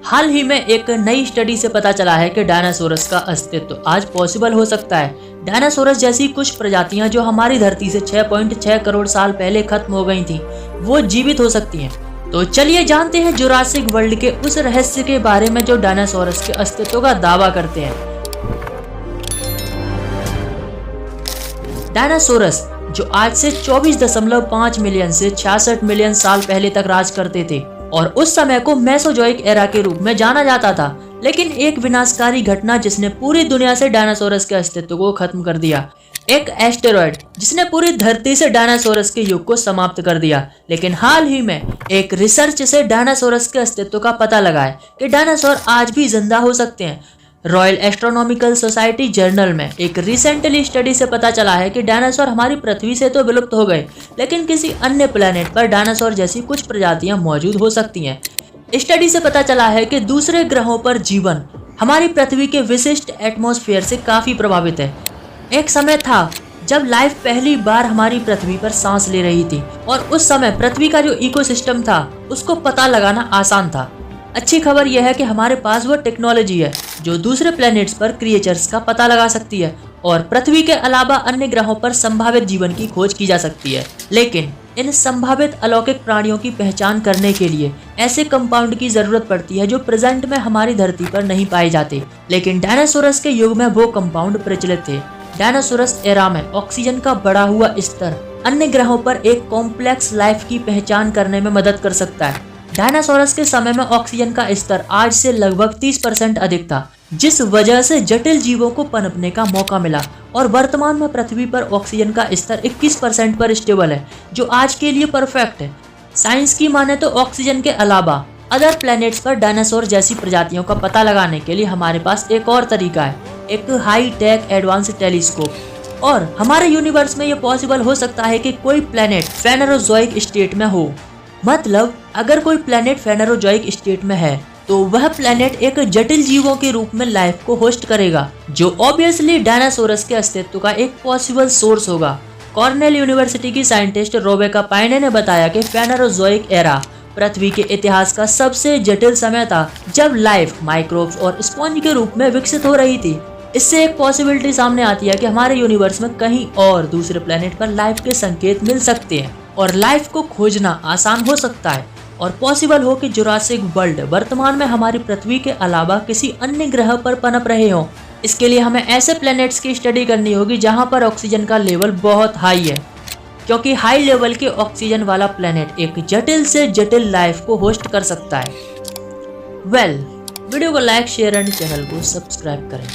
हाल ही में एक नई स्टडी से पता चला है कि डायनासोरस का अस्तित्व आज पॉसिबल हो सकता है। डायनासोरस जैसी कुछ प्रजातियां जो हमारी धरती से 6.6 करोड़ साल पहले खत्म हो गई थी, वो जीवित हो सकती हैं। तो चलिए जानते हैं जुरासिक वर्ल्ड के उस रहस्य के बारे में जो डायनासोरस के अस्तित्व का दावा करते हैं। डायनासोरस जो आज से 24.5 मिलियन से 66 मिलियन साल पहले तक राज करते थे और उस समय को मेसोजोइक एरा के रूप में जाना जाता था, लेकिन एक विनाशकारी घटना जिसने पूरी दुनिया से डायनासोरस के अस्तित्व को खत्म कर दिया, एक एस्टेरॉयड जिसने पूरी धरती से डायनासोरस के युग को समाप्त कर दिया। लेकिन हाल ही में एक रिसर्च से डायनासोरस के अस्तित्व का पता लगा है कि डायनासोर आज भी जिंदा हो सकते हैं। रॉयल एस्ट्रोनॉमिकल सोसाइटी जर्नल में एक रिसेंटली स्टडी से पता चला है कि डायनासोर हमारी पृथ्वी से तो विलुप्त हो गए, लेकिन किसी अन्य प्लेनेट पर डायनासोर जैसी कुछ प्रजातियां मौजूद हो सकती हैं। स्टडी से पता चला है कि दूसरे ग्रहों पर जीवन हमारी पृथ्वी के विशिष्ट एटमॉस्फेयर से काफी प्रभावित है। एक समय था जब लाइफ पहली बार हमारी पृथ्वी पर सांस ले रही थी और उस समय पृथ्वी का जो इकोसिस्टम था उसको पता लगाना आसान था। अच्छी खबर यह है कि हमारे पास वो टेक्नोलॉजी है जो दूसरे प्लैनेट्स पर क्रिएचर्स का पता लगा सकती है और पृथ्वी के अलावा अन्य ग्रहों पर संभावित जीवन की खोज की जा सकती है। लेकिन इन संभावित अलौकिक प्राणियों की पहचान करने के लिए ऐसे कंपाउंड की जरूरत पड़ती है जो प्रेजेंट में हमारी धरती पर नहीं पाए जाते, लेकिन डायनासोरस के युग में वो कंपाउंड प्रचलित थे। डायनासोरस एरा में ऑक्सीजन का बढ़ा हुआ स्तर अन्य ग्रहों पर एक कॉम्प्लेक्स लाइफ की पहचान करने में मदद कर सकता है। डायनासोरस के समय में ऑक्सीजन का स्तर आज से लगभग 30% अधिक था, जिस वजह से जटिल जीवों को पनपने का मौका मिला और वर्तमान में पृथ्वी पर ऑक्सीजन का स्तर 21% पर स्टेबल है, जो आज के लिए परफेक्ट है। साइंस की माने तो ऑक्सीजन के अलावा अदर प्लैनेट्स पर डायनासोर जैसी प्रजातियों का पता लगाने के लिए हमारे पास एक और तरीका है, एक हाई टेक एडवांस टेलीस्कोप। और हमारे यूनिवर्स में यह पॉसिबल हो सकता है कि कोई प्लैनेट फेनेरोजोइक स्टेट में हो। मतलब अगर कोई प्लैनेट फेनेरोजोइक स्टेट में है तो वह प्लैनेट एक जटिल जीवों के रूप में लाइफ को होस्ट करेगा, जो ऑब्वियसली डायनासोरस के अस्तित्व का एक पॉसिबल सोर्स होगा। कॉर्नेल यूनिवर्सिटी की साइंटिस्ट रेबेका पाइने ने बताया कि फेनेरोजोइक एरा पृथ्वी के इतिहास का सबसे जटिल समय था, जब लाइफ माइक्रोब्स और स्पॉन्ज के रूप में विकसित हो रही थी। इससे एक पॉसिबिलिटी सामने आती है कि हमारे यूनिवर्स में कहीं और दूसरे प्लैनेट पर लाइफ के संकेत मिल सकते हैं और लाइफ को खोजना आसान हो सकता है और पॉसिबल हो कि जुरासिक वर्ल्ड वर्तमान में हमारी पृथ्वी के अलावा किसी अन्य ग्रह पर पनप रहे हों। इसके लिए हमें ऐसे प्लैनेट्स की स्टडी करनी होगी जहां पर ऑक्सीजन का लेवल बहुत हाई है, क्योंकि हाई लेवल के ऑक्सीजन वाला प्लैनेट एक जटिल से जटिल लाइफ को होस्ट कर सकता है। वीडियो को लाइक, शेयर एंड चैनल को सब्सक्राइब करें।